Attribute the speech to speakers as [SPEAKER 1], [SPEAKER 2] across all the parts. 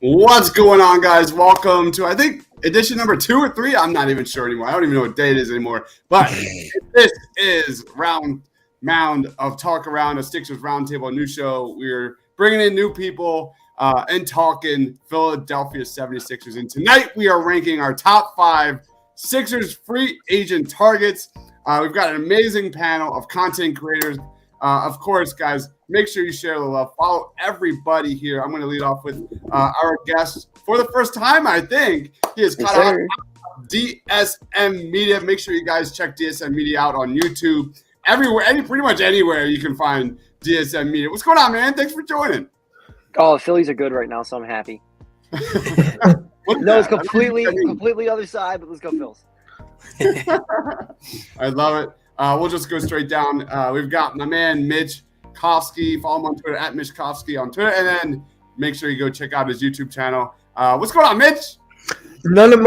[SPEAKER 1] What's going on, guys? Welcome to, I think, edition number 2 or 3. I'm not even sure anymore. I don't even know what day it is anymore. But this is Mound of Talkaround, a Sixers Roundtable, a new show. We're bringing in new people and talking Philadelphia 76ers. And tonight we are ranking our top 5 Sixers free agent targets. We've got an amazing panel of content creators. Of course, guys, make sure you share the love. Follow everybody here. I'm going to lead off with our guest for the first time, I think. He is caught on DSM Media. Make sure you guys check DSM Media out on YouTube. Everywhere, pretty much anywhere you can find DSM Media. What's going on, man? Thanks for joining.
[SPEAKER 2] Oh, Phillies are good right now, so I'm happy. No, it's completely other side, but let's go Phils.
[SPEAKER 1] I love it. We'll just go straight down. We've got my man, Mitch Kofsky. Follow him on Twitter, at Mitch Kofsky on Twitter. And then make sure you go check out his YouTube channel. What's going on, Mitch?
[SPEAKER 3] Nothing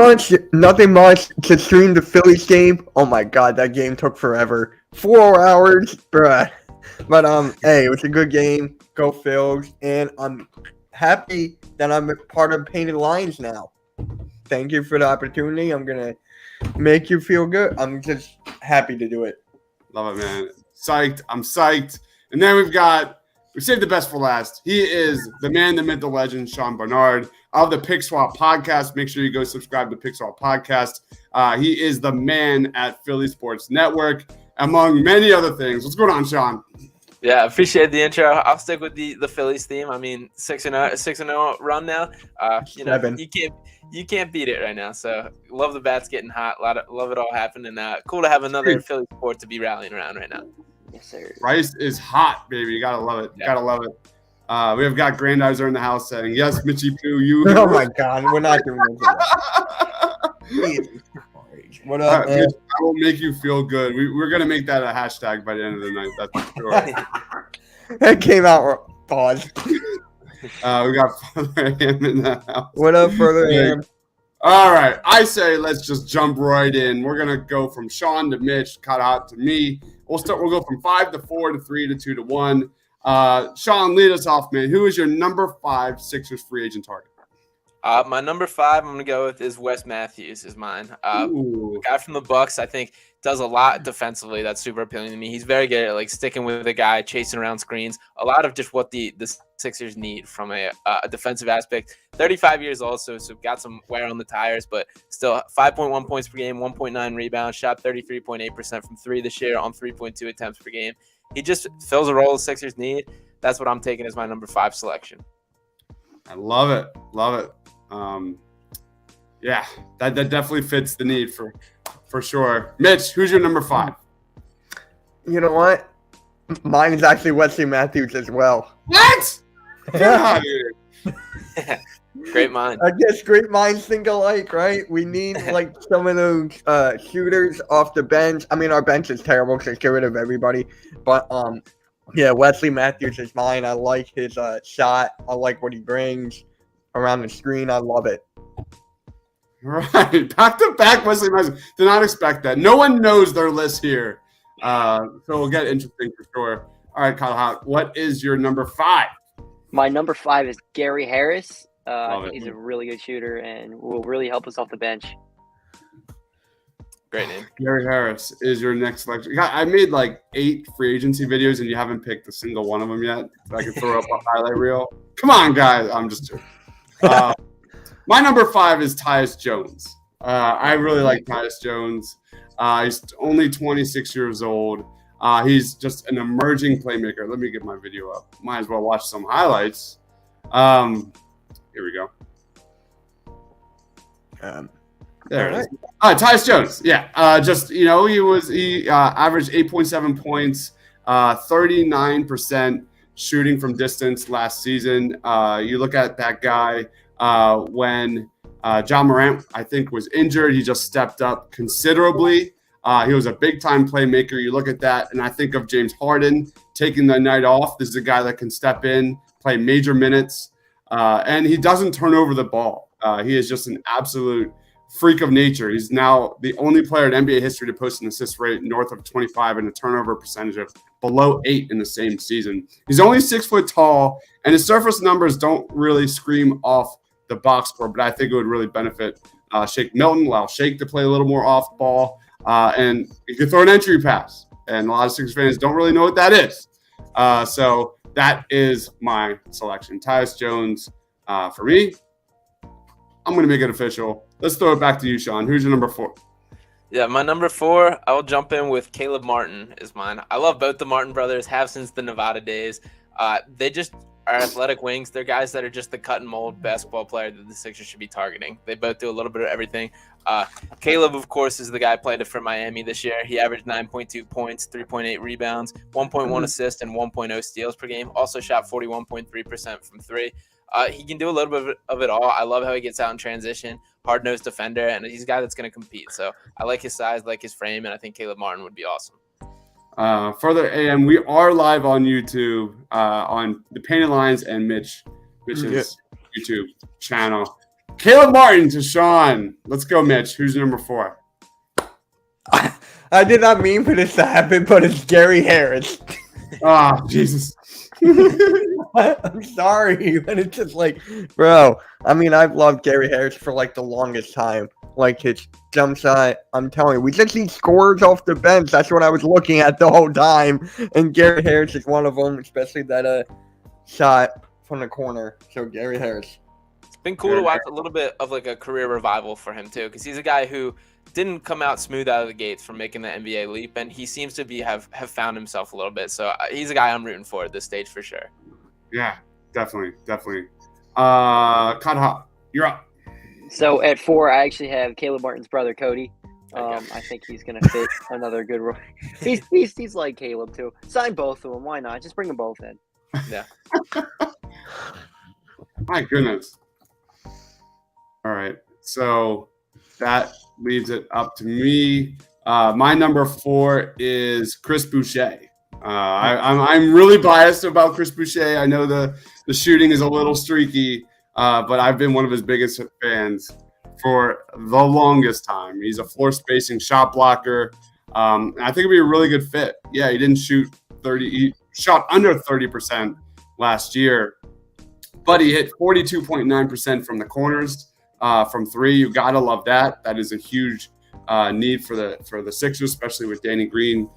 [SPEAKER 3] much to stream the Phillies game. Oh, my God, that game took forever. 4 hours, bruh. But, hey, it was a good game. Go Phils. And I'm happy that I'm part of Painted Lines now. Thank you for the opportunity. I'm going to make you feel good. I'm just happy to do it.
[SPEAKER 1] Love it, man. Psyched. I'm psyched. And then we saved the best for last. He is the man, the myth, the legend, Sean Bernard of the Pick Swap Podcast. Make sure you go subscribe to Pick Swap Podcast. He is the man at Philly Sports Network, among many other things. What's going on, Sean?
[SPEAKER 4] Yeah, appreciate the intro. I'll stick with the Phillies theme. I mean, 6-0 run now. You can't beat it right now. So love the bats getting hot. Love it all happening. Cool to have another Philly sport to be rallying around right now.
[SPEAKER 2] Yes, sir.
[SPEAKER 1] Rice is hot, baby. You gotta love it.
[SPEAKER 4] Yeah.
[SPEAKER 1] Gotta love it. We have got Grandizer in the house saying, "Yes, Mitchie Poo, you."
[SPEAKER 3] Oh, my God. We're not doing this. What up, man?
[SPEAKER 1] Mitch, I will make you feel good. We're gonna make that a hashtag by the end of the night. That's for sure.
[SPEAKER 3] That came out. Pause.
[SPEAKER 1] We got Father Ham in the house.
[SPEAKER 3] What up, Further Ham?
[SPEAKER 1] All right, I say let's just jump right in. We're gonna go from Sean to Mitch, cut out to me. We'll go from 5 to 4 to 3 to 2 to 1. Sean, lead us off, man. Who is your number 5 Sixers free agent target?
[SPEAKER 4] My number 5 I'm going to go with is Wes Matthews is mine. The guy from the Bucks, I think, does a lot defensively. That's super appealing to me. He's very good at sticking with the guy, chasing around screens. A lot of just what the Sixers need from a defensive aspect. 35 years old, so got some wear on the tires, but still 5.1 points per game, 1.9 rebounds, shot 33.8% from 3 this year on 3.2 attempts per game. He just fills a role the Sixers need. That's what I'm taking as my number 5 selection.
[SPEAKER 1] I love it. Love it. Yeah, that definitely fits the need for sure. Mitch, who's your number 5?
[SPEAKER 3] You know what? Mine is actually Wesley Matthews as well.
[SPEAKER 1] What?
[SPEAKER 3] Yeah.
[SPEAKER 4] Great mind.
[SPEAKER 3] I guess great minds think alike, right? We need some of those shooters off the bench. I mean, our bench is terrible, so get rid of everybody. But yeah, Wesley Matthews is mine. I like his shot. I like what he brings around the screen. I love it.
[SPEAKER 1] Right, back to back Wesley Matthews. Did not expect that. No one knows their list here, so we'll get interesting for sure. All right, Kyle, what is your number 5?
[SPEAKER 2] My number 5 is Gary Harris. I think
[SPEAKER 1] it.
[SPEAKER 2] he's a really good shooter and will really help us off the bench.
[SPEAKER 4] Great name.
[SPEAKER 1] Gary Harris is your next selection. I made 8 free agency videos, and you haven't picked a single one of them yet. So I can throw up a highlight reel. Come on, guys. I'm just joking. My number 5 is Tyus Jones. I really like Tyus Jones. He's only 26 years old. He's just an emerging playmaker. Let me get my video up. Might as well watch some highlights. Here we go. There it is. Tyus Jones. Yeah. He averaged 8.7 points, 39% shooting from distance last season. You look at that guy when John Morant, I think, was injured. He just stepped up considerably. He was a big-time playmaker. You look at that, and I think of James Harden taking the night off. This is a guy that can step in, play major minutes, and he doesn't turn over the ball. He is just an absolute freak of nature. He's now the only player in NBA history to post an assist rate north of 25 and a turnover percentage of below 8 in the same season. He's only 6 foot tall, and his surface numbers don't really scream off the box score, but I think it would really benefit Shake Milton, allow Shake to play a little more off ball, and you can throw an entry pass. And a lot of Sixers fans don't really know what that is. So that is my selection. Tyus Jones for me. I'm going to make it official. Let's throw it back to you, Sean. Who's your number 4?
[SPEAKER 4] Yeah, my number 4, I will jump in with Caleb Martin is mine. I love both the Martin brothers, have since the Nevada days. They just are athletic wings. They're guys that are just the cut and mold basketball player that the Sixers should be targeting. They both do a little bit of everything. Caleb, of course, is the guy who played for Miami this year. He averaged 9.2 points, 3.8 rebounds, 1.1 assists, and 1.0 steals per game. Also shot 41.3% from 3. He can do a little bit of it all. I love how he gets out in transition, hard-nosed defender, and he's a guy that's going to compete. So I like his size, like his frame, and I think Caleb Martin would be awesome.
[SPEAKER 1] Further AM, we are live on YouTube on the Painted Lines and Mitch's YouTube channel. Caleb Martin to Sean. Let's go, Mitch. Who's number 4?
[SPEAKER 3] I did not mean for this to happen, but it's Gary Harris.
[SPEAKER 1] Oh, Jesus.
[SPEAKER 3] I'm sorry, but it's just like, bro. I mean, I've loved Gary Harris for like the longest time. Like his jump shot, I'm telling you, we just need scorers off the bench. That's what I was looking at the whole time. And Gary Harris is one of them, especially that shot from the corner. So Gary Harris.
[SPEAKER 4] It's been cool to watch a little bit of like a career revival for him too, because he's a guy who didn't come out smooth out of the gates from making the NBA leap, and he seems to have found himself a little bit. So he's a guy I'm rooting for at this stage for sure.
[SPEAKER 1] Yeah, definitely. Cut, you're up.
[SPEAKER 2] So at 4, I actually have Caleb Martin's brother, Cody. I think he's going to fit another good role. He's like Caleb, too. Sign both of them. Why not? Just bring them both in.
[SPEAKER 4] Yeah.
[SPEAKER 1] My goodness. All right. So that leaves it up to me. My number 4 is Chris Boucher. I'm really biased about Chris Boucher. I know the shooting is a little streaky. But I've been one of his biggest fans for the longest time. He's a floor spacing shot blocker. And I think it'd be a really good fit. Yeah, he didn't shoot 30. He shot under 30% last year, but he hit 42.9% from the corners from 3. You gotta love that. That is a huge need for the Sixers, especially with Danny Green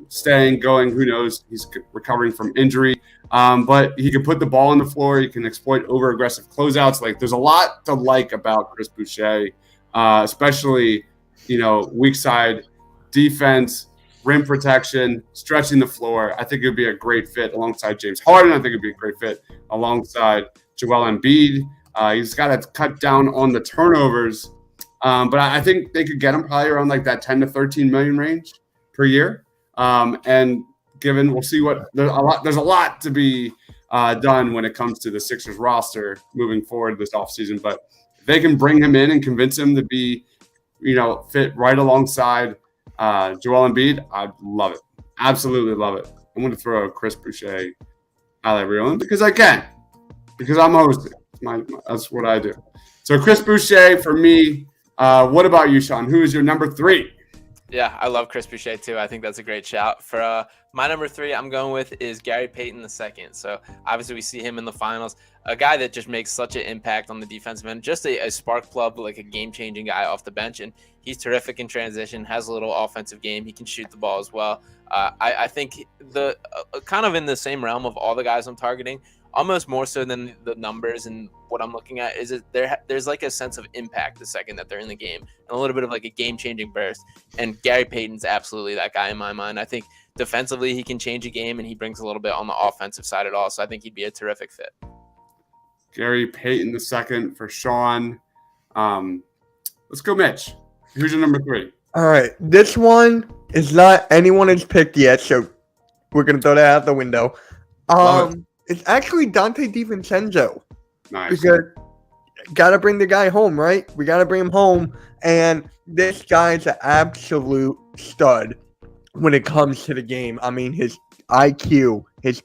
[SPEAKER 1] staying, going. Who knows? He's recovering from injury. But he can put the ball on the floor. He can exploit over-aggressive closeouts. Like, there's a lot to like about Chris Boucher, especially, weak side defense, rim protection, stretching the floor. I think it would be a great fit alongside James Harden. I think it would be a great fit alongside Joel Embiid. He's got to cut down on the turnovers. But I think they could get him probably around like that 10 to 13 million range per year. And given, we'll see there's a lot to be done when it comes to the Sixers roster moving forward this offseason. But if they can bring him in and convince him to be, fit right alongside Joel Embiid, I'd love it. Absolutely love it. I'm going to throw a Chris Boucher highlight reel in because I can, because I'm hosting. That's what I do. So Chris Boucher for me. What about you, Sean? Who is your number 3?
[SPEAKER 4] Yeah, I love Chris Boucher too. I think that's a great shout. For my number 3, I'm going with is Gary Payton II. So obviously we see him in the finals, a guy that just makes such an impact on the defensive end, just a spark plug, like a game-changing guy off the bench. And he's terrific in transition, has a little offensive game. He can shoot the ball as well. I think the kind of in the same realm of all the guys I'm targeting, almost more so than the numbers and what I'm looking at is there's like a sense of impact the second that they're in the game and a little bit of like a game-changing burst. And Gary Payton's absolutely that guy in my mind. I think defensively he can change a game and he brings a little bit on the offensive side at all. So I think he'd be a terrific fit.
[SPEAKER 1] Gary Payton II for Sean. Let's go, Mitch. Who's your number 3?
[SPEAKER 3] All right. This one is not anyone has picked yet, so we're going to throw that out the window. It's actually Dante DiVincenzo.
[SPEAKER 1] Nice.
[SPEAKER 3] Because got to bring the guy home, right? We got to bring him home. And this guy's an absolute stud when it comes to the game. I mean, his IQ, his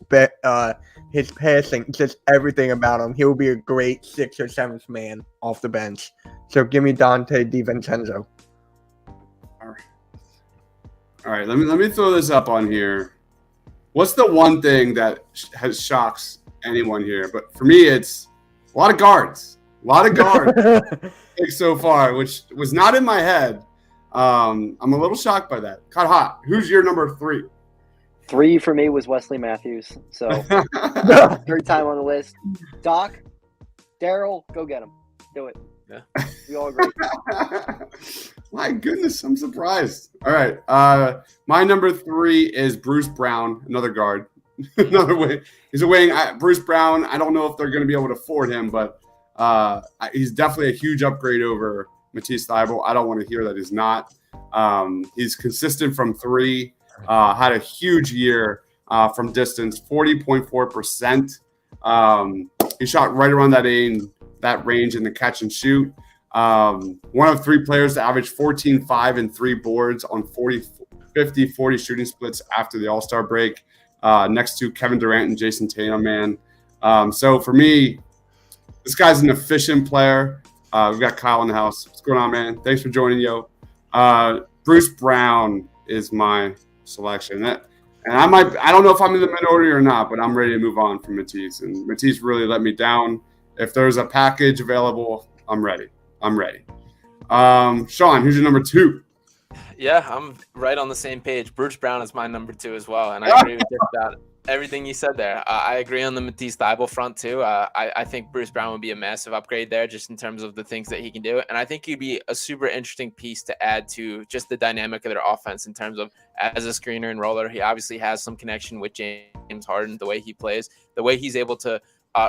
[SPEAKER 3] passing, just everything about him. He'll be a great 6th or 7th man off the bench. So give me Dante DiVincenzo.
[SPEAKER 1] All right. Let me throw this up on here. What's the one thing that shocks anyone here? But for me, it's A lot of guards. A lot of guards so far, which was not in my head. I'm a little shocked by that. Cut hot. Who's your number 3?
[SPEAKER 2] 3 for me was Wesley Matthews. So third time on the list. Doc, Daryl, go get him. Do it.
[SPEAKER 4] Yeah.
[SPEAKER 2] We all agree.
[SPEAKER 1] My goodness, I'm surprised. All right. My number 3 is Bruce Brown, another guard. Another way. He's a wing. Bruce Brown, I don't know if they're going to be able to afford him, but he's definitely a huge upgrade over Matisse Thybulle. I don't want to hear that he's not. He's consistent from 3. Had a huge year from distance, 40.4%. He shot right around that range in the catch and shoot. One of 3 players to average 14, 5, and 3 boards on 50-40 shooting splits after the All-Star break, next to Kevin Durant and Jason Tatum, man. So for me, this guy's an efficient player. We've got Kyle in the house. What's going on, man? Thanks for joining, yo. Bruce Brown is my selection. And I don't know if I'm in the minority or not, but I'm ready to move on from Matisse. And Matisse really let me down. If there's a package available, I'm ready. Sean, who's your number 2?
[SPEAKER 4] Yeah, I'm right on the same page. Bruce Brown is my number 2 as well, and I agree with just about everything you said there. I agree on the Matisse Thybulle front too. I think Bruce Brown would be a massive upgrade there, just in terms of the things that he can do, and I think he'd be a super interesting piece to add to just the dynamic of their offense in terms of as a screener and roller. He obviously has some connection with James Harden, the way he plays, the way he's able to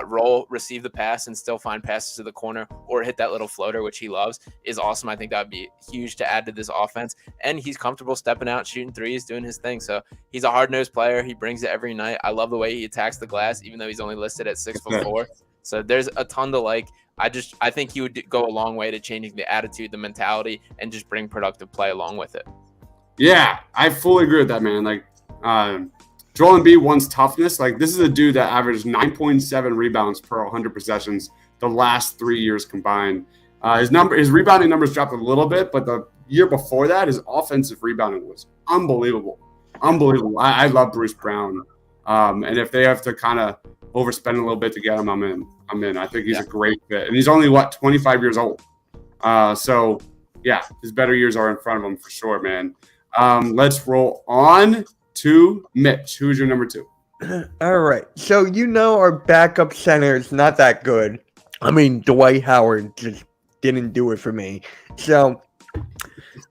[SPEAKER 4] roll, receive the pass, and still find passes to the corner or hit that little floater, which he loves, is awesome. I think that would be huge to add to this offense. And he's comfortable stepping out, shooting threes, doing his thing. So he's a hard-nosed player. He brings it every night. I love the way he attacks the glass, even though he's only listed at 6'4". So there's a ton to like. I think he would go a long way to changing the attitude, the mentality, and just bring productive play along with it.
[SPEAKER 1] Yeah, I fully agree with that, man. Like, Joel Embiid wants toughness. Like, this is a dude that averaged 9.7 rebounds per 100 possessions the last 3 years combined. His rebounding numbers dropped a little bit, but the year before that, his offensive rebounding was unbelievable. I love Bruce Brown. And if they have to kind of overspend a little bit to get him, I'm in. I think he's a great fit. And he's only, 25 years old. So, yeah, his better years are in front of him for sure, man. Let's roll on to Mitch. Who's your number 2?
[SPEAKER 3] All right. So, our backup center is not that good. I mean, Dwight Howard just didn't do it for me. So,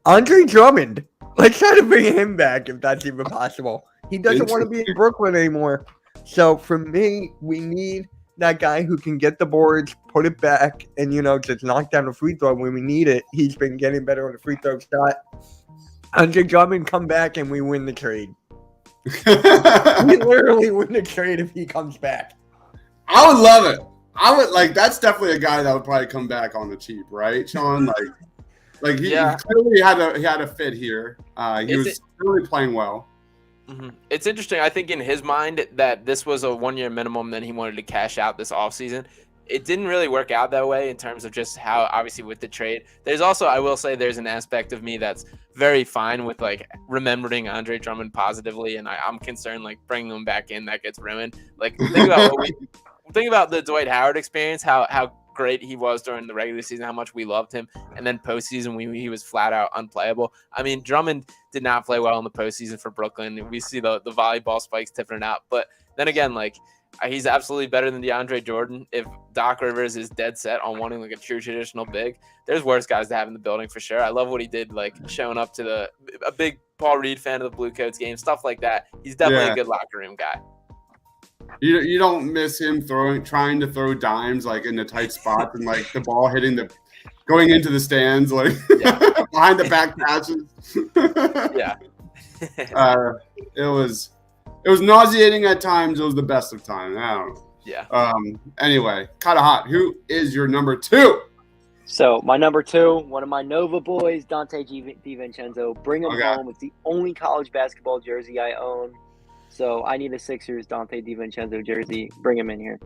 [SPEAKER 3] Andre Drummond. Let's try to bring him back if that's even possible. He doesn't want to be in Brooklyn anymore. So, for me, we need that guy who can get the boards, put it back, and, just knock down the free throw when we need it. He's been getting better on the free throw shot. Andre Drummond come back and we win the trade. We literally win the trade if he comes back.
[SPEAKER 1] I would love it. That's definitely a guy that would probably come back on the cheap, right, Sean? He clearly had a fit here. He was really playing well.
[SPEAKER 4] Mm-hmm. It's interesting. I think in his mind that this was a 1-year minimum, then he wanted to cash out this offseason. It didn't really work out that way in terms of just how, obviously, with the trade. There's also, I will say, there's an aspect of me that's very fine with, remembering Andre Drummond positively, and I'm concerned, bringing him back in, that gets ruined. Think about the Dwight Howard experience, how great he was during the regular season, how much we loved him, and then postseason, he was flat out unplayable. I mean, Drummond did not play well in the postseason for Brooklyn. We see the volleyball spikes tipping out, but then again, he's absolutely better than DeAndre Jordan. If Doc Rivers is dead set on wanting a true traditional big, there's worse guys to have in the building for sure. I love what he did, showing up to a big Paul Reed fan of the Blue Coats game, stuff like that. He's definitely a good locker room guy.
[SPEAKER 1] You don't miss him trying to throw dimes in the tight spots and the ball going into the stands behind the back passes.
[SPEAKER 4] Yeah.
[SPEAKER 1] It was nauseating at times. It was the best of times. I don't know.
[SPEAKER 4] Yeah.
[SPEAKER 1] Anyway, kind of hot. Who is your number 2?
[SPEAKER 2] So my number 2, one of my Nova boys, Dante DiVincenzo. Bring him home. It's the only college basketball jersey I own. So I need a Sixers Dante DiVincenzo jersey. Bring him in here.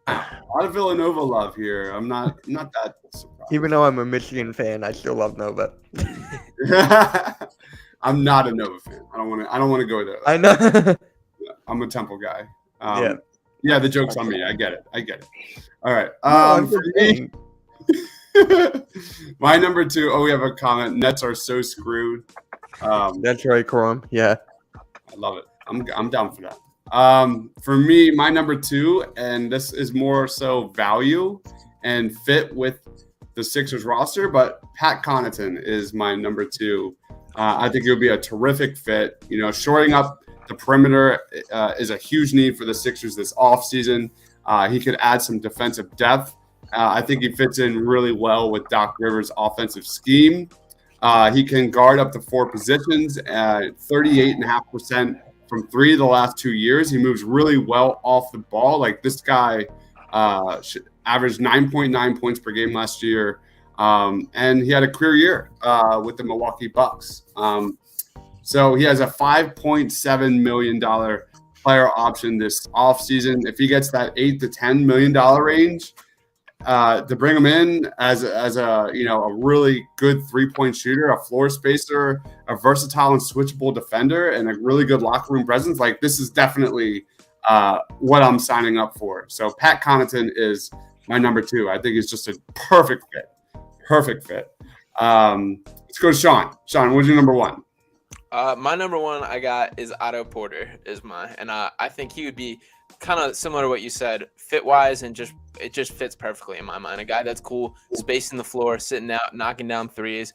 [SPEAKER 1] A lot of Villanova love here. I'm not that surprised.
[SPEAKER 3] Even though I'm a Michigan fan, I still love Nova.
[SPEAKER 1] I'm not a Nova fan. I don't want to go there.
[SPEAKER 3] I know.
[SPEAKER 1] I'm a Temple guy. Yeah, the joke's on me. I get it. All right. For me, my number 2. Oh, we have a comment. Nets are so screwed.
[SPEAKER 3] That's right, Corum. Yeah.
[SPEAKER 1] I love it. I'm down for that. For me, my number 2, and this is more so value and fit with the Sixers roster, but Pat Connaughton is my number 2. I think it would be a terrific fit. Shoring up the perimeter is a huge need for the Sixers this offseason. He could add some defensive depth. I think he fits in really well with Doc Rivers' offensive scheme. He can guard up to 4 positions at 38.5% from 3 the last 2 years. He moves really well off the ball. Like, this guy averaged 9.9 points per game last year. And he had a career year with the Milwaukee Bucks. So he has a $5.7 million player option this offseason. If he gets that $8 to $10 million range, to bring him in as a really good 3-point shooter, a floor spacer, a versatile and switchable defender, and a really good locker room presence, like, this is definitely what I'm signing up for. So Pat Connaughton is my number 2. I think it's just a perfect fit. Let's go to Sean. Sean, what's your number 1?
[SPEAKER 4] My number 1 I got is Otto Porter is mine, and I think he would be kind of similar to what you said, fit wise, and it just fits perfectly in my mind. A guy that's cool, spacing the floor, sitting out, knocking down threes.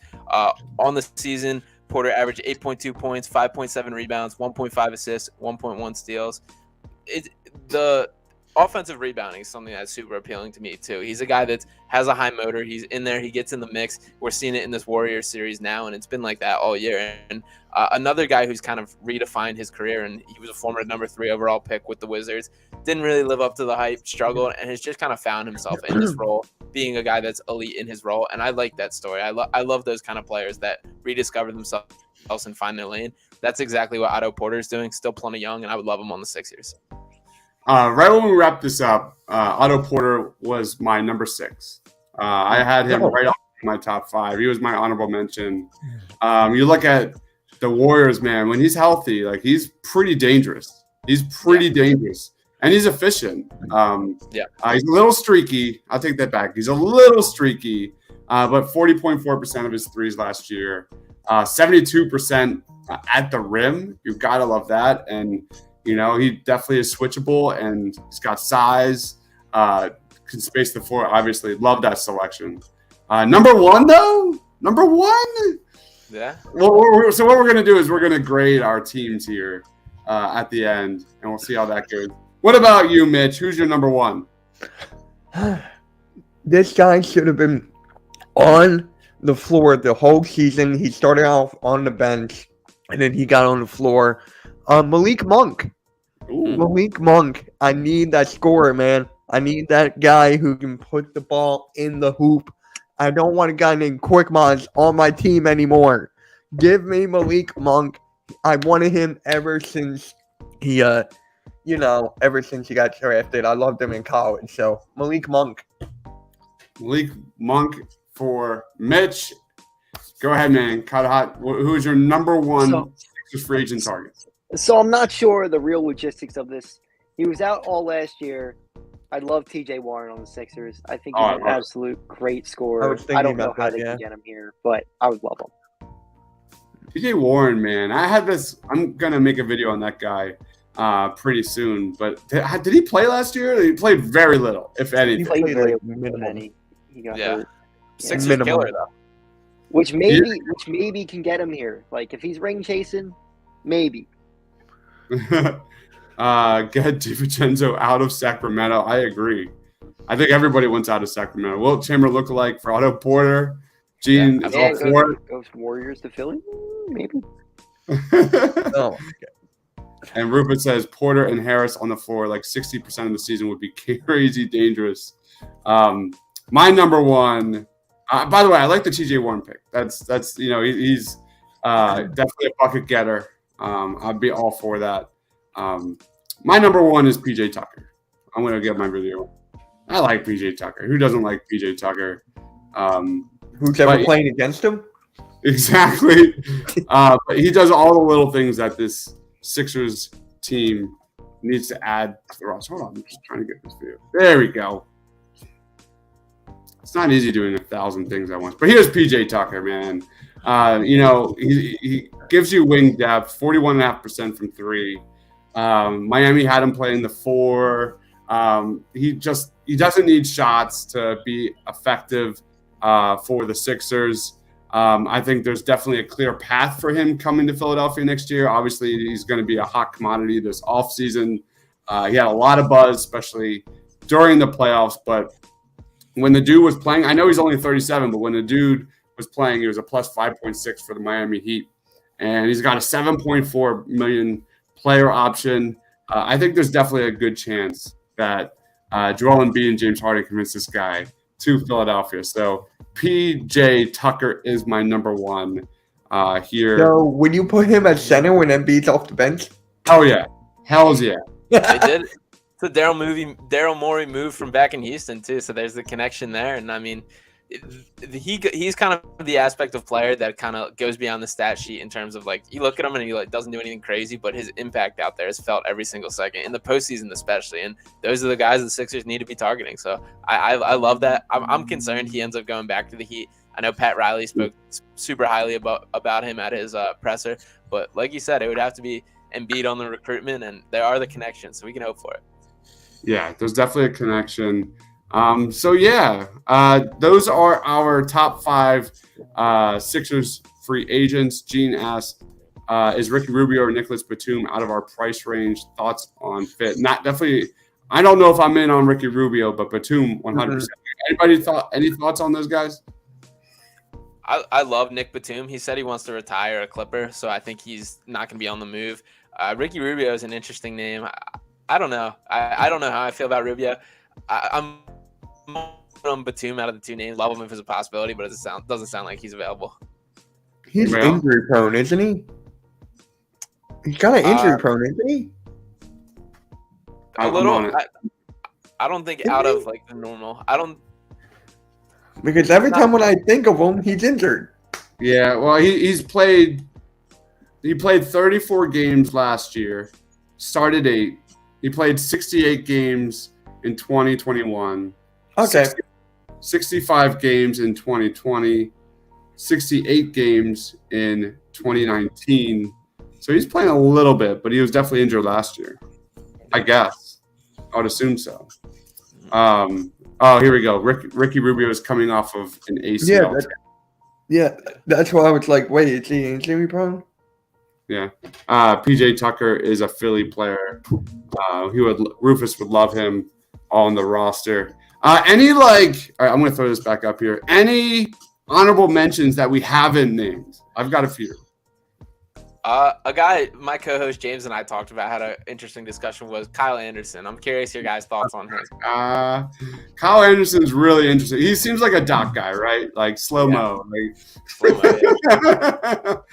[SPEAKER 4] On the season, Porter averaged 8.2 points, 5.7 rebounds, 1.5 assists, 1.1 steals. The offensive rebounding is something that's super appealing to me too. He's a guy that has a high motor. He's in there. He gets in the mix. We're seeing it in this Warriors series now, and it's been like that all year. And another guy who's kind of redefined his career, and he was a former number 3 overall pick with the Wizards. Didn't really live up to the hype, struggled, and has just kind of found himself in this role, being a guy that's elite in his role. And I like that story. I love those kind of players that rediscover themselves and find their lane. That's exactly what Otto Porter is doing. Still plenty young, and I would love him on the Sixers.
[SPEAKER 1] Right when we wrap this up, Otto Porter was my number 6. I had him right off my top 5. He was my honorable mention. You look at the Warriors, man, when he's healthy, like, he's pretty dangerous. He's dangerous. And he's efficient. He's a little streaky. I'll take that back. He's a little streaky, but 40.4% of his threes last year, 72% at the rim. You've got to love that. And he definitely is switchable, and he's got size, can space the floor. Obviously, love that selection. Number 1, though? Number 1?
[SPEAKER 4] Yeah.
[SPEAKER 1] Well, so what we're going to do is we're going to grade our teams here at the end, and we'll see how that goes. What about you, Mitch? Who's your number 1?
[SPEAKER 3] This guy should have been on the floor the whole season. He started off on the bench, and then he got on the floor. Malik Monk.
[SPEAKER 1] Ooh.
[SPEAKER 3] Malik Monk. I need that scorer, man. I need that guy who can put the ball in the hoop. I don't want a guy named Quick Mons on my team anymore. Give me Malik Monk. I wanted him ever since he got drafted. I loved him in college. So Malik Monk.
[SPEAKER 1] Malik Monk for Mitch. Go ahead, man. Cut hot. Who's your number 1 free agent target?
[SPEAKER 2] So I'm not sure the real logistics of this. He was out all last year. I love TJ Warren on the Sixers. I think he's an absolute great scorer. I don't know how they can get him here, but I would love him.
[SPEAKER 1] TJ Warren, man. I'm going to make a video on that guy pretty soon. But did he play last year? He played very little, if anything.
[SPEAKER 2] He played very
[SPEAKER 3] little.
[SPEAKER 2] He got hurt.
[SPEAKER 4] Sixers killer, though.
[SPEAKER 2] Which maybe can get him here. Like, if he's ring chasing, maybe.
[SPEAKER 1] Get DiVincenzo out of Sacramento. I agree. I think everybody wants out of Sacramento. Wilt Chamberlain look-alike for Otto Porter. Gene is all for it.
[SPEAKER 2] Goes Warriors to Philly? Maybe.
[SPEAKER 3] Oh,
[SPEAKER 1] and Rupert says Porter and Harris on the floor like 60% of the season would be crazy dangerous. My number 1. By the way, I like the TJ Warren pick. That's he's definitely a bucket getter. I'd be all for that. My number 1 is PJ Tucker. I'm going to get my video. I like PJ Tucker. Who doesn't like PJ Tucker?
[SPEAKER 3] Who's ever playing against him?
[SPEAKER 1] Exactly. But he does all the little things that this Sixers team needs to add to the roster. Hold on, I'm just trying to get this video. There we go. It's not easy doing 1,000 things at once. But here's PJ Tucker, man. He gives you wing depth, 41.5% from three. Miami had him playing the 4. He doesn't need shots to be effective for the Sixers. I think there's definitely a clear path for him coming to Philadelphia next year. Obviously, he's going to be a hot commodity this offseason. He had a lot of buzz, especially during the playoffs. But when the dude was playing, I know he's only 37, but when the dude was playing, he was a plus 5.6 for the Miami Heat. And he's got a $7.4 million player option. I think there's definitely a good chance that Joel Embiid and James Harden convince this guy to Philadelphia. So PJ Tucker is my number 1 here.
[SPEAKER 3] So would you put him at center when Embiid's off the bench?
[SPEAKER 1] Oh yeah, hell's yeah.
[SPEAKER 4] They did. It's a Daryl Morey move from back in Houston too. So there's the connection there, and I mean, he's kind of the aspect of player that kind of goes beyond the stat sheet in terms of like you look at him and he like doesn't do anything crazy, but his impact out there is felt every single second in the postseason especially, and those are the guys the Sixers need to be targeting. So I love that. I'm concerned he ends up going back to the Heat. I know Pat Riley spoke super highly about him at his presser, but like you said, it would have to be Embiid on the recruitment, and there are the connections, so we can hope for it.
[SPEAKER 1] Yeah, there's definitely a connection. Those are our top 5 Sixers free agents. Gene asked, is Ricky Rubio or Nicholas Batum out of our price range? Thoughts on fit? Not definitely. I don't know if I'm in on Ricky Rubio, but Batum 100%. Any thoughts on those guys?
[SPEAKER 4] I love Nick Batum. He said he wants to retire a Clipper, so I think he's not going to be on the move. Ricky Rubio is an interesting name. I don't know. I don't know how I feel about Rubio. I'm on Batum out of the 2 names. Love him if it's a possibility, but it doesn't sound like he's available.
[SPEAKER 3] He's injury prone, isn't he? He's kind of injury prone, isn't he?
[SPEAKER 4] A little. I don't think out of like the normal. I don't.
[SPEAKER 3] Because every time when I think of him, he's injured.
[SPEAKER 1] Yeah, well, he played 34 games last year, started 8. He played 68 games in 2021.
[SPEAKER 3] Okay.
[SPEAKER 1] 65 games in 2020, 68 games in 2019. So he's playing a little bit, but he was definitely injured last year. I guess. I would assume so. Here we go. Ricky Rubio is coming off of an ACL.
[SPEAKER 3] That's why I was like, wait, is he injury prone?
[SPEAKER 1] Yeah. PJ Tucker is a Philly player. Rufus would love him on the roster. All right, I'm going to throw this back up here. Any honorable mentions that we haven't named? I've got a few.
[SPEAKER 4] A guy my co-host James and I talked about, had an interesting discussion, was Kyle Anderson. I'm curious your guys' thoughts on him.
[SPEAKER 1] Kyle Anderson's really interesting. He seems like a doc guy, right? Like slow-mo.
[SPEAKER 4] Yeah. Slow-mo,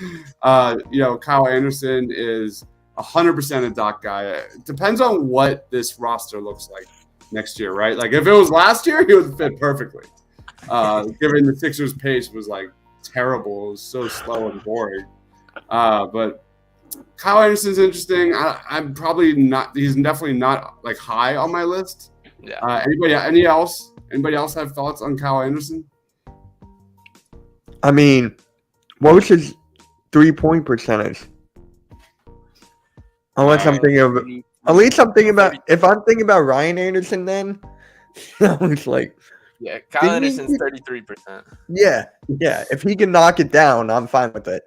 [SPEAKER 1] yeah. Kyle Anderson is 100% a doc guy. It depends on what this roster looks like next year, right? Like if it was last year, he would fit perfectly. Given the Sixers' pace was like terrible. It was so slow and boring. But Kyle Anderson's interesting. I'm probably not. He's definitely not like high on my list.
[SPEAKER 4] Yeah.
[SPEAKER 1] Anybody else have thoughts on Kyle Anderson?
[SPEAKER 3] I mean, what was his 3-point percentage? Unless I'm thinking of, at least I'm thinking about. If I'm thinking about Ryan Anderson, then I was like,
[SPEAKER 4] yeah, Kyle Anderson's 33%.
[SPEAKER 3] Yeah. If he can knock it down, I'm fine with it.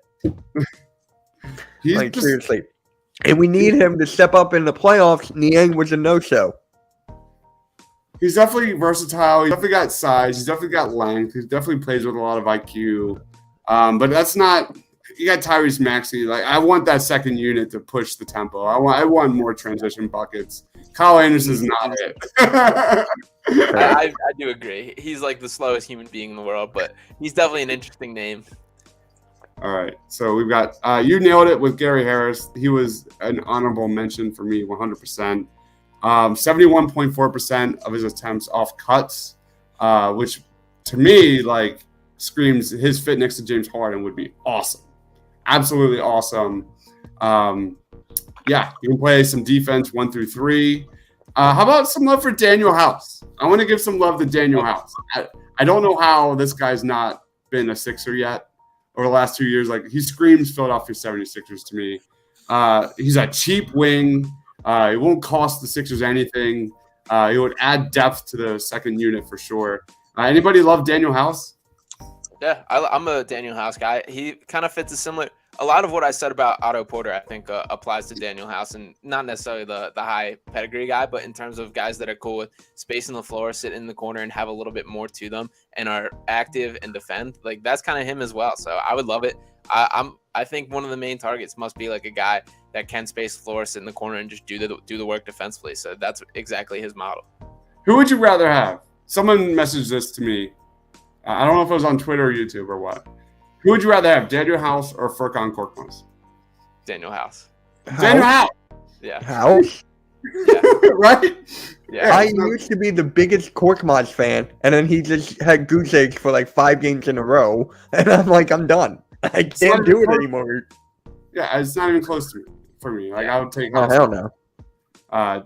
[SPEAKER 3] Seriously. And we need him to step up in the playoffs. Niang was a no-show.
[SPEAKER 1] He's definitely versatile. He's definitely got size. He's definitely got length. He definitely plays with a lot of IQ. But that's not – you got Tyrese Maxey. Like, I want that second unit to push the tempo. I want more transition buckets. Kyle Anderson's not it.
[SPEAKER 4] I do agree. He's like the slowest human being in the world, but he's definitely an interesting name.
[SPEAKER 1] All right, so we've got you nailed it with Gary Harris. He was an honorable mention for me, 100%. 71.4% of his attempts off cuts, which to me like screams his fit next to James Harden would be awesome, absolutely awesome. Yeah, you can play some defense 1 through 3. How about some love for Daniel House? I want to give some love to Daniel House. I don't know how this guy's not been a Sixer yet over the last 2 years. Like, he screams Philadelphia 76ers to me. He's a cheap wing. It won't cost the Sixers anything. It would add depth to the second unit for sure. Anybody love Daniel House?
[SPEAKER 4] Yeah, I'm a Daniel House guy. He kind of fits a lot of what I said about Otto Porter, I think applies to Daniel House, and not necessarily the high pedigree guy, but in terms of guys that are cool with spacing the floor, sit in the corner, and have a little bit more to them, and are active and defend. Like, that's kind of him as well. So I would love it. I think one of the main targets must be like a guy that can space the floor, sit in the corner, and just do the work defensively. So that's exactly his model.
[SPEAKER 1] Who would you rather have? Someone messaged this to me. I don't know if it was on Twitter or YouTube or what. Who would you rather have, Daniel House or Furkan Korkmaz?
[SPEAKER 4] Daniel House.
[SPEAKER 1] Daniel House.
[SPEAKER 4] Yeah.
[SPEAKER 3] House?
[SPEAKER 4] Yeah.
[SPEAKER 1] Right?
[SPEAKER 4] Yeah.
[SPEAKER 3] I used to be the biggest Korkmaz fan, and then he just had goose eggs for like 5 games in a row, and I'm like, I'm done. I can't do it anymore.
[SPEAKER 1] Yeah, it's not even close to me for me. Like, I would take
[SPEAKER 3] Oh,
[SPEAKER 1] House.
[SPEAKER 3] hell no.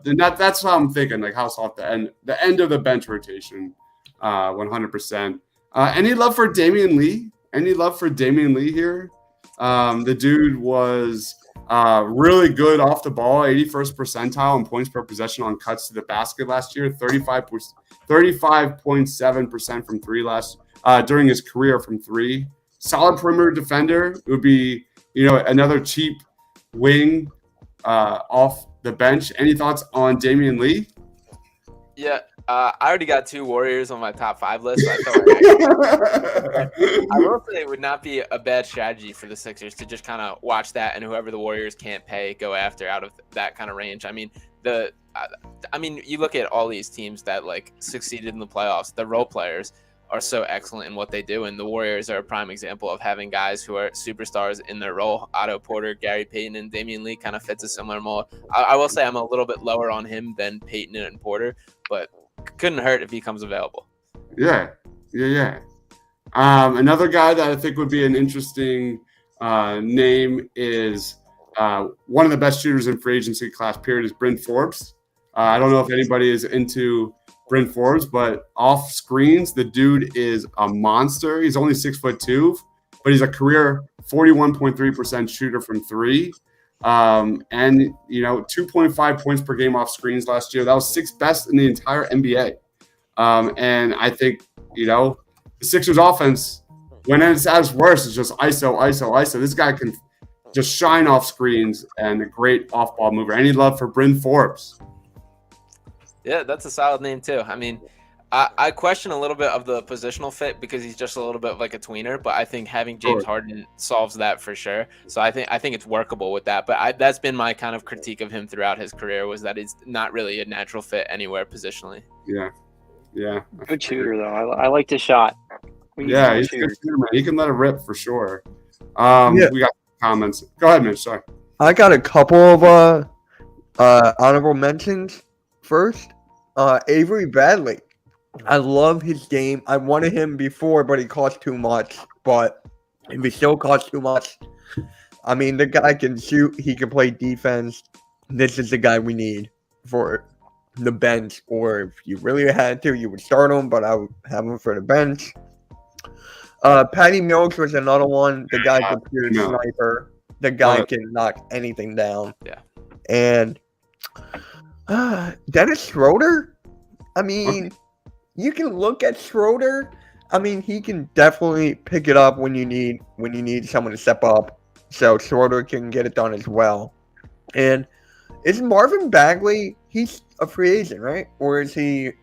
[SPEAKER 1] Then that's what I'm thinking. Like, House off the end of the bench rotation, 100%. Any love for Damian Lee? Any love for Damian Lee here? The dude was really good off the ball, 81st percentile in points per possession on cuts to the basket last year, 35.7% from three during his career from three. Solid perimeter defender. It would be, another cheap wing off the bench. Any thoughts on Damian Lee?
[SPEAKER 4] Yeah, I already got 2 Warriors on my top 5 list. I will say it would not be a bad strategy for the Sixers to just kind of watch that, and whoever the Warriors can't pay, go after out of that kind of range. I mean, you look at all these teams that like succeeded in the playoffs. The role players are so excellent in what they do, and the Warriors are a prime example of having guys who are superstars in their role. Otto Porter, Gary Payton, and Damian Lee kind of fits a similar mold. I will say I'm a little bit lower on him than Payton and Porter, but couldn't hurt if he comes available.
[SPEAKER 1] Yeah. Another guy that I think would be an interesting name is one of the best shooters in free agency class period is Bryn Forbes. I don't know if anybody is into Bryn Forbes, but off screens, the dude is a monster. He's only 6'2", but he's a career 41.3% shooter from three. And 2.5 points per game off screens last year. That was 6th best in the entire NBA. And I think, the Sixers offense, when it's at its worst, is just ISO. This guy can just shine off screens and a great off-ball mover. Any love for Bryn Forbes?
[SPEAKER 4] Yeah, that's a solid name too. I mean, I question a little bit of the positional fit because he's just a little bit like a tweener, but I think having James Harden solves that for sure. So I think it's workable with that. But that's been my kind of critique of him throughout his career, was that he's not really a natural fit anywhere positionally.
[SPEAKER 1] Yeah.
[SPEAKER 2] Good shooter though. I like his shot.
[SPEAKER 1] He's a good shooter, man. He can let it rip for sure. We got comments. Go ahead, Mitch. Sorry.
[SPEAKER 3] I got a couple of honorable mentions. First, Avery Bradley. I love his game. I wanted him before, but he cost too much. But if he still costs too much, I mean, the guy can shoot. He can play defense. This is the guy we need for the bench. Or if you really had to, you would start him, but I would have him for the bench. Patty Mills was another one. The guy's a pure sniper. The guy can knock anything down.
[SPEAKER 4] Yeah.
[SPEAKER 3] And Dennis Schroeder? I mean, you can look at Schroeder. I mean, he can definitely pick it up when you need someone to step up. So Schroeder can get it done as well. And is Marvin Bagley, he's a free agent, right? Or is he's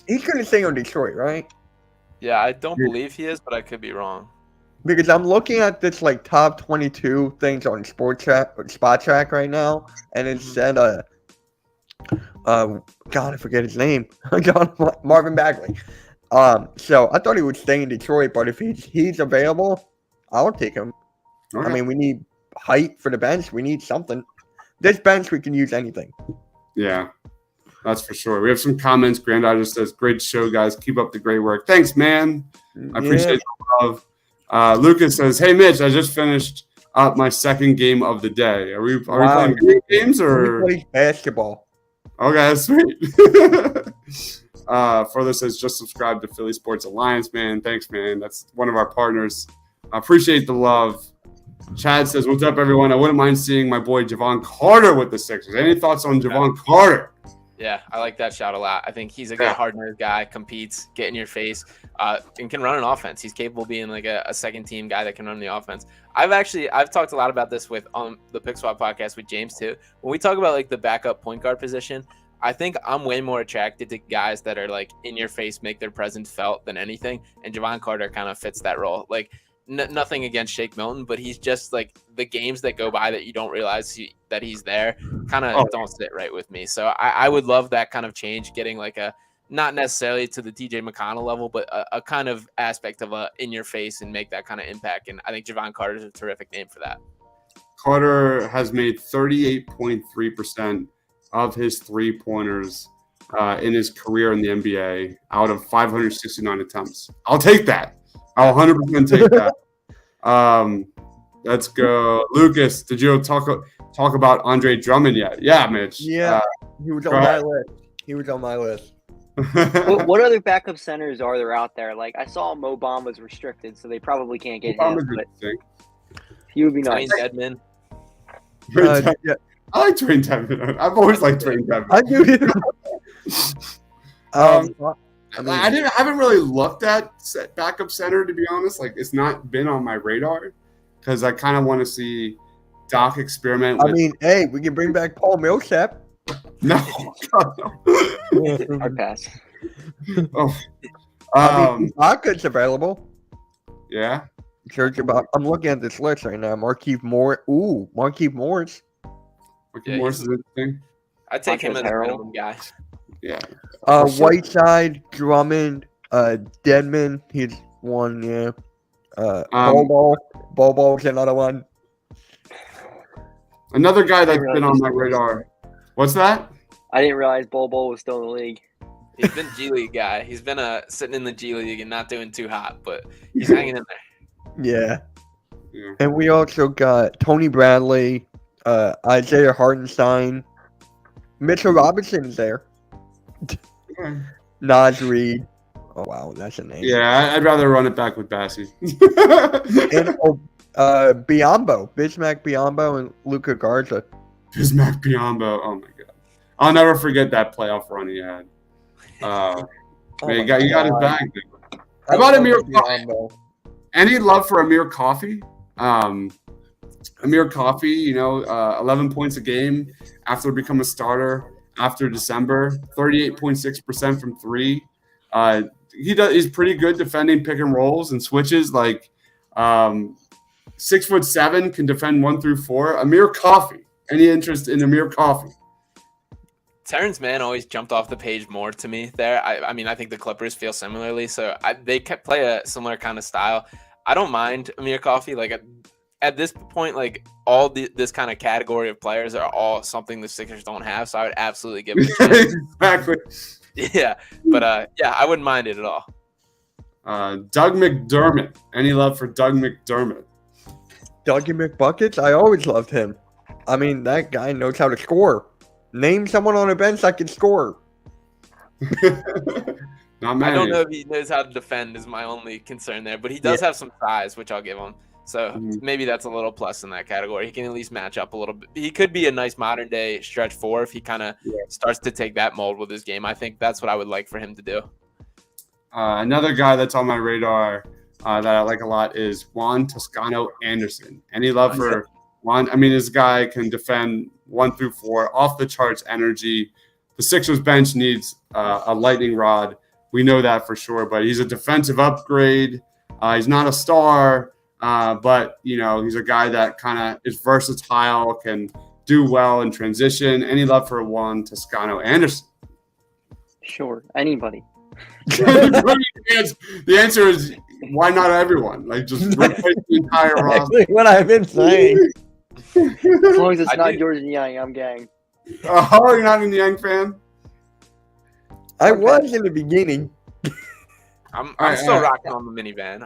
[SPEAKER 3] going to stay on Detroit, right?
[SPEAKER 4] Yeah, I don't believe he is, but I could be wrong.
[SPEAKER 3] Because I'm looking at this like top 22 things on Spot Track right now, and it said God, I forget his name. Marvin Bagley. So I thought he would stay in Detroit, but if he's available, I'll take him. Okay. I mean, we need height for the bench. We need something. This bench, we can use anything.
[SPEAKER 1] Yeah, that's for sure. We have some comments. Granddaughter says, "Great show, guys. Keep up the great work." Thanks, man. I appreciate the love. Lucas says, "Hey, Mitch, I just finished up my second game of the day. Are we playing video games or
[SPEAKER 3] we play basketball?
[SPEAKER 1] Okay, that's sweet. Further says, just subscribe to Philly Sports Alliance, man. Thanks, man. That's one of our partners. I appreciate the love. Chad says, what's up, everyone? I wouldn't mind seeing my boy Javon Carter with the Sixers. Any thoughts on Javon Carter?
[SPEAKER 4] Yeah, I like that shout a lot. I think he's a good hard-nosed guy, competes, get in your face, and can run an offense. He's capable of being like a second-team guy that can run the offense. I've talked a lot about this with on the Pick Swap podcast with James too. When we talk about like the backup point guard position, I think I'm way more attracted to guys that are like in your face, make their presence felt than anything. And Javon Carter kind of fits that role. Like nothing against Shake Milton, but he's just like the games that go by that you don't realize that he's there kind of don't sit right with me. So I would love that kind of change, getting like a, not necessarily to the TJ McConnell level, but a kind of aspect of a in your face and make that kind of impact. And I think Javon Carter is a terrific name for that.
[SPEAKER 1] Carter has made 38.3% of his three-pointers in his career in the NBA out of 569 attempts. I'll take that. I'll 100% take that. Let's go. Lucas, did you talk about Andre Drummond yet? Yeah, Mitch.
[SPEAKER 3] Yeah, he was on my list. He was on my list.
[SPEAKER 2] What other backup centers are there out there? Like I saw Mo Bamba was restricted, so they probably can't get him. But he would be nice.
[SPEAKER 4] Edmond.
[SPEAKER 3] Yeah.
[SPEAKER 1] I like Dwayne Dedmon. I've always liked Dwayne Dedmon.
[SPEAKER 3] I do.
[SPEAKER 1] I haven't really looked at backup center, to be honest. Like it's not been on my radar because I kind of want to see Doc experiment.
[SPEAKER 3] I mean, hey, we can bring back Paul Millsap.
[SPEAKER 1] No, God, no.
[SPEAKER 2] Hard pass.
[SPEAKER 3] Vodka's available.
[SPEAKER 1] Yeah.
[SPEAKER 3] I'm looking at this list right now. Markieff Morris. Ooh, Markieff Morris.
[SPEAKER 1] Morris is interesting.
[SPEAKER 4] I'd take him as a minimum guy.
[SPEAKER 1] Yeah.
[SPEAKER 3] Whiteside, Drummond, Dedmon. He's one. Yeah. Ball's another one.
[SPEAKER 1] Another guy that's been on my radar. What's that?
[SPEAKER 2] I didn't realize Bol was still in the league.
[SPEAKER 4] He's been G League guy. He's been sitting in the G League and not doing too hot, but he's hanging in there.
[SPEAKER 3] Yeah. And we also got Tony Bradley, Isaiah Hardenstein, Mitchell Robinson's there. Naz Reid. Oh wow, that's a name.
[SPEAKER 1] Yeah, I'd rather run it back with Bassie.
[SPEAKER 3] And Biyombo, Bismack Biyombo, and Luka Garza.
[SPEAKER 1] Bismack Biyombo. Oh my god, I'll never forget that playoff run he had. You got his bag. How about Amir Coffey? Any love for Amir Coffey? Amir Coffey, 11 points a game after becoming a starter after December, 38.6% from three. He's pretty good defending pick and rolls and switches. Like 6'7", can defend 1 through 4. Amir Coffey. Any interest in Amir Coffey?
[SPEAKER 4] Terrence Mann always jumped off the page more to me there. I mean, I think the Clippers feel similarly, so they play a similar kind of style. I don't mind Amir Coffey. Like at this point, like this kind of category of players are all something the Sixers don't have, so I would absolutely give it a chance.
[SPEAKER 1] Exactly.
[SPEAKER 4] Yeah, but I wouldn't mind it at all.
[SPEAKER 1] Doug McDermott. Any love for Doug McDermott?
[SPEAKER 3] Dougie McBuckets? I always loved him. I mean, that guy knows how to score. Name someone on a bench that can score.
[SPEAKER 1] Not many.
[SPEAKER 4] I don't know if he knows how to defend is my only concern there, but he does have some size, which I'll give him. So maybe that's a little plus in that category. He can at least match up a little bit. He could be a nice modern day stretch four if he kind of starts to take that mold with his game. I think that's what I would like for him to do.
[SPEAKER 1] Another guy that's on my radar that I like a lot is Juan Toscano Anderson. Any love for Juan? I mean, this guy can defend 1 through 4, off the charts energy. The Sixers bench needs a lightning rod. We know that for sure, but he's a defensive upgrade. He's not a star, but he's a guy that kind of is versatile, can do well in transition. Any love for Juan Toscano Anderson?
[SPEAKER 2] Sure, anybody.
[SPEAKER 1] The answer is why not everyone? Like just replace the entire roster.
[SPEAKER 3] What I've been saying.
[SPEAKER 2] As long as it's not George and Yang, I'm gang.
[SPEAKER 1] Oh, you're not a Yang fan?
[SPEAKER 3] I was in the beginning.
[SPEAKER 4] I'm still rocking on the minivan.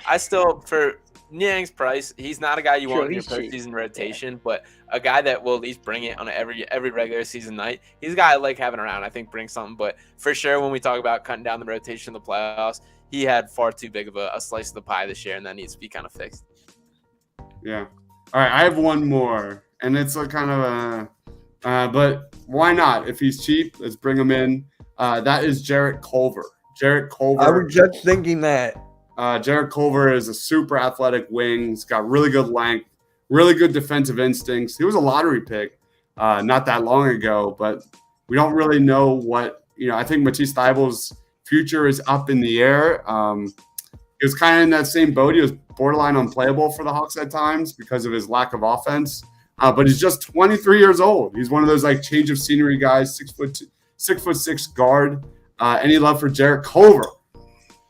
[SPEAKER 4] I still for Niang's price. He's not a guy you
[SPEAKER 2] True,
[SPEAKER 4] want in your
[SPEAKER 2] he's cheap.
[SPEAKER 4] postseason rotation, but a guy that will at least bring it on every regular season night. He's a guy I like having around. I think brings something, but for sure when we talk about cutting down the rotation in the playoffs, he had far too big of a slice of the pie this year, and that needs to be kind of fixed.
[SPEAKER 1] Yeah. All right, I have one more, and it's a kind of a but why not? If he's cheap, let's bring him in. That is Jarrett Culver. Jarrett Culver.
[SPEAKER 3] I was just thinking that.
[SPEAKER 1] Jarrett Culver is a super athletic wing. He's got really good length, really good defensive instincts. He was a lottery pick not that long ago, but we don't really know what, I think Matisse Thybulle's future is up in the air. He was kind of in that same boat. He was borderline unplayable for the Hawks at times because of his lack of offense. But he's just 23 years old. He's one of those like change of scenery guys, 6'6" guard. Any love for Jarrett Culver?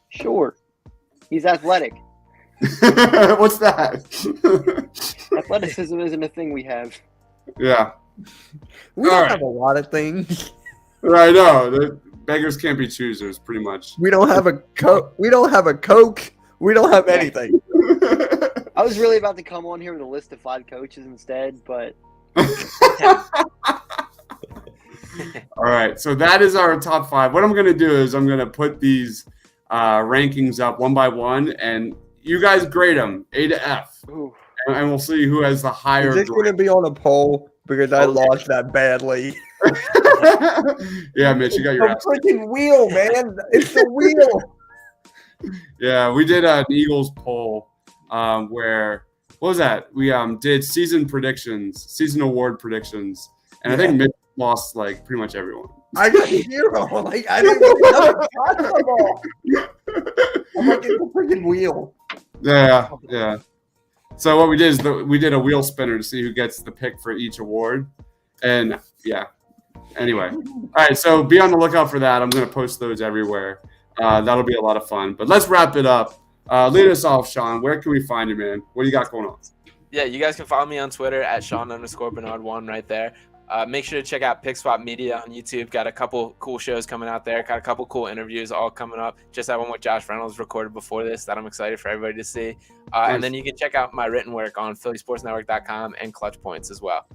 [SPEAKER 2] Sure. He's athletic.
[SPEAKER 1] What's that?
[SPEAKER 2] Athleticism isn't a thing we have.
[SPEAKER 1] Yeah.
[SPEAKER 3] We don't have a lot of things.
[SPEAKER 1] I know. The beggars can't be choosers, pretty much.
[SPEAKER 3] We don't have a We don't have a coach. We don't have anything.
[SPEAKER 2] I was really about to come on here with a list of 5 coaches instead, but
[SPEAKER 1] All right. So that is our top 5. What I'm going to do is I'm going to put these rankings up one by one, and you guys grade them A to F.
[SPEAKER 2] ooh,
[SPEAKER 1] And we'll see who has the higher
[SPEAKER 3] Is this going to be on a poll? Because I lost that badly.
[SPEAKER 1] Yeah, Mitch, you got your ass.
[SPEAKER 3] freaking wheel, man. It's the wheel.
[SPEAKER 1] Yeah, we did an Eagles poll where, what was that? We did season award predictions, and I think Mitch lost like pretty much everyone.
[SPEAKER 3] I got 0. Like I didn't get another possible. I'm like it's a freaking wheel.
[SPEAKER 1] Yeah. So what we did is we did a wheel spinner to see who gets the pick for each award, and yeah. Anyway, all right. So be on the lookout for that. I'm going to post those everywhere. That'll be a lot of fun. But let's wrap it up. Lead us off, Sean. Where can we find you, man? What do you got going on?
[SPEAKER 4] Yeah, you guys can follow me on Twitter at Sean_Bernard1 right there. Make sure to check out Pick Swap Media on YouTube. Got a couple cool shows coming out there. Got a couple cool interviews all coming up. Just that one with Josh Reynolds recorded before this that I'm excited for everybody to see.
[SPEAKER 1] Nice.
[SPEAKER 4] And then you can check out my written work on PhillySportsNetwork.com and Clutch Points as well.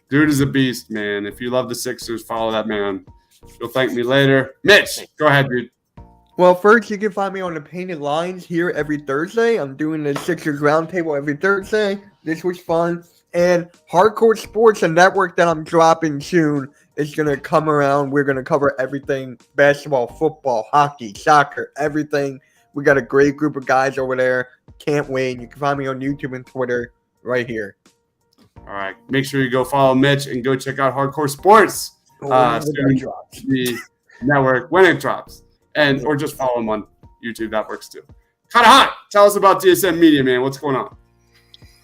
[SPEAKER 1] Dude is a beast, man. If you love the Sixers, follow that man. You'll thank me later. Mitch, go ahead, dude.
[SPEAKER 3] Well, first, you can find me on the Painted Lines here every Thursday. I'm doing the Sixers Roundtable every Thursday. This was fun. And Hardcore Sports, a network that I'm dropping soon, is going to come around. We're going to cover everything, basketball, football, hockey, soccer, everything. We got a great group of guys over there. Can't wait. You can find me on YouTube and Twitter right here.
[SPEAKER 1] All right. Make sure you go follow Mitch and go check out Hardcore Sports. The network when it drops. Or just follow him on YouTube. That works too. Kind of hot. Tell us about DSM Media, man. What's going on?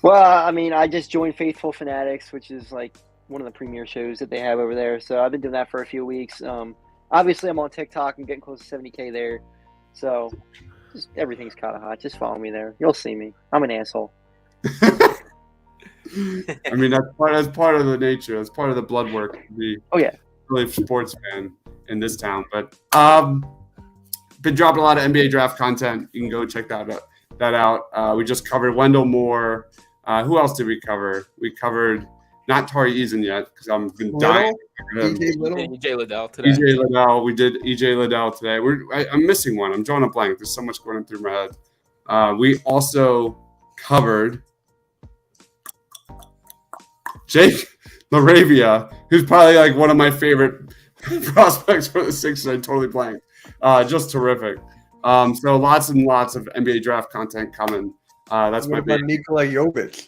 [SPEAKER 2] well, I mean, I just joined Faithful Fanatics, which is like one of the premier shows that they have over there. So I've been doing that for a few weeks. Obviously, I'm on TikTok. I'm getting close to 70K there. So just everything's kind of hot. Just follow me there. You'll see me. I'm an asshole.
[SPEAKER 1] I mean, that's part of the nature. That's part of the blood work to be really a sports fan in this town. But been dropping a lot of NBA draft content. You can go check that out. We just covered Wendell Moore. Who else did we cover? We covered not Tari Eason yet because I'm been dying.
[SPEAKER 4] EJ Liddell today.
[SPEAKER 1] EJ Liddell. We did EJ Liddell today. I'm missing one. I'm drawing a blank. There's so much going through my head. We also covered Jake LaRavia, who's probably like one of my favorite prospects for the Sixers. I totally blanked. Just terrific. So lots and lots of NBA draft content coming. That's my big.
[SPEAKER 3] Nikola Jovic.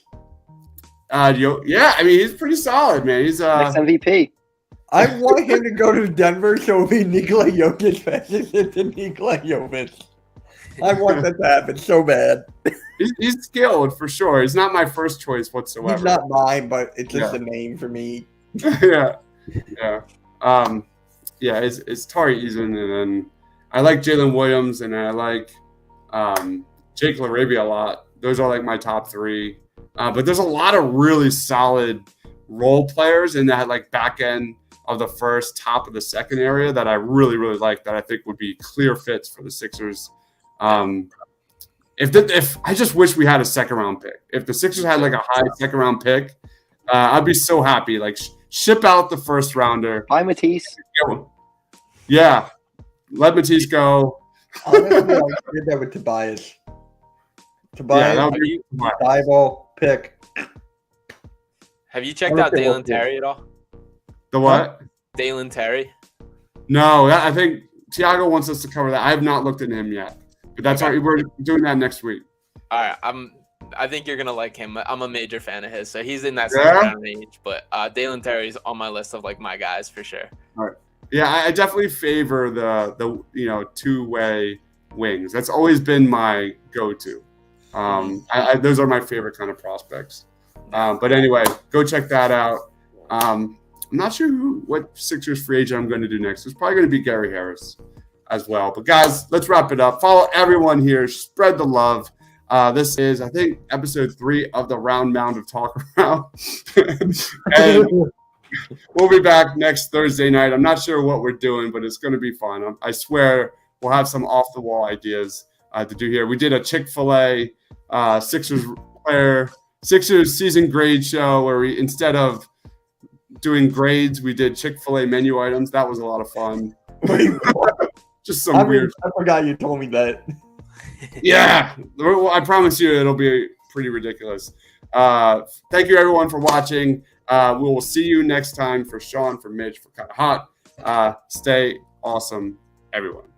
[SPEAKER 1] Yeah, I mean he's pretty solid, man. He's
[SPEAKER 2] Next MVP.
[SPEAKER 3] I want him to go to Denver so it'll be Nikola Jokic fashion into Nikola Jovic. I want that to happen so bad.
[SPEAKER 1] He's skilled for sure. He's not my first choice whatsoever.
[SPEAKER 3] He's not mine, but it's just a name for me.
[SPEAKER 1] Yeah. It's Tari Eason, and then I like Jalen Williams, and I like Jake LaRavia a lot. Those are like my top 3. But there's a lot of really solid role players in that like back end of the first, top of the second area that I really, really like that I think would be clear fits for the Sixers. If I just wish we had a second round pick. If the Sixers had like a high second round pick, I'd be so happy. Like ship out the first rounder.
[SPEAKER 2] Hi, Matisse.
[SPEAKER 1] Yeah, let Matisse go.
[SPEAKER 3] Honestly, I did that with Tobias. Tobias,
[SPEAKER 1] that would be
[SPEAKER 3] Bible pick.
[SPEAKER 4] Have you checked out Dalen Terry at all?
[SPEAKER 1] The what?
[SPEAKER 4] Dalen Terry.
[SPEAKER 1] No, I think Tiago wants us to cover that. I have not looked at him yet, but that's all right. We're doing that next week.
[SPEAKER 4] All right, I think you're gonna like him. I'm a major fan of his, so he's in that second round range. But Dalen Terry's on my list of like my guys for sure.
[SPEAKER 1] All right. Yeah, I definitely favor the two-way wings. That's always been my go-to. Those are my favorite kind of prospects. But anyway, go check that out. I'm not sure what Sixers free agent I'm going to do next. It's probably going to be Gary Harris as well. But guys, let's wrap it up. Follow everyone here. Spread the love. This is, I think, episode 3 of the Mound of Talkaround. And we'll be back next Thursday night. I'm not sure what we're doing, but it's going to be fun. I swear we'll have some off-the-wall ideas to do here. We did a Chick-fil-A Sixers season grade show where we, instead of doing grades, we did Chick-fil-A menu items. That was a lot of fun. Just some weird.
[SPEAKER 3] I forgot you told me that.
[SPEAKER 1] Yeah. Well, I promise you it'll be pretty ridiculous. Thank you, everyone, for watching. We will see you next time. For Sean, for Mitch, for Kind of Hot. Stay awesome, everyone.